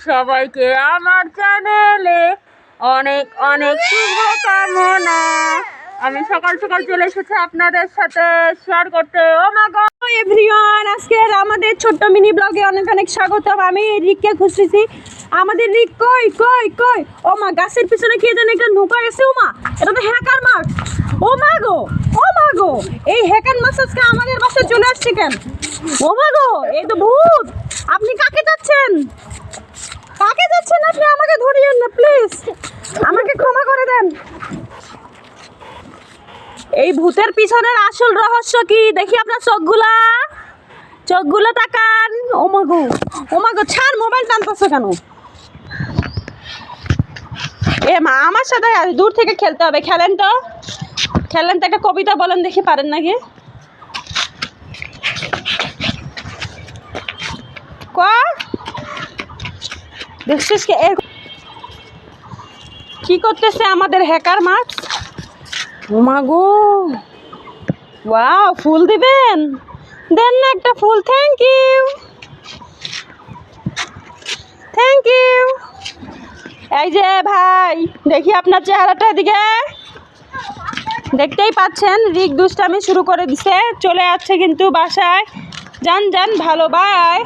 সবাইকে আমার চ্যানেলে অনেক অনেক শুভকামনা। আমি সকাল সকাল চলে এসেছি আপনাদের সাথে শেয়ার করতে। ও মা গো এভরিওয়ান, আজকে আমাদের ছোট্ট মিনি ব্লগে অনেক অনেক স্বাগতম। আমি রিককে খুঁজতেছি। আমাদের রিক কই কই কই? ও মা, গাছের পিছনে কে জানে একটা নৌকা গেছে। ও মা, এটা তো হ্যাকার মাছ। ও মা গো, ও মা গো, এই হ্যাকার মাছ আজকে আমাদের বাসায় চলে আসছে কেন? ও মা গো, এই তো ভূত। আপনি কাকে যাচ্ছেন? কাকে যাচ্ছেন আপনি? আমাকে ধরিয়েন না প্লিজ, আমাকে ক্ষমা করে দেন। এই ভূতের পিছনের আসল রহস্য কি দেখি আপনার চোখগুলো তাকান। ও মা গো, ও মা গো, ছাড়, মোবাইল টানতেছে কেন? এ মা, আমার সাথে দূর থেকে খেলতে হবে। খেলেন তো একটা কবিতা বলেন দেখি, পারেন নাকি? দেখছিস কি করতেছে আমাদের হ্যাকার মাছ? ও মা গো, ওয়াও, ফুল দিবেন? দেন না একটা ফুল। Thank you. এই যে ভাই, দেখি আপনার চেহারাটা এদিকে। দেখতেই পাচ্ছেন রিক দুষ্টামি শুরু করে দিছে, চলে যাচ্ছে কিন্তু বাসায়। যান ভালো, বাই।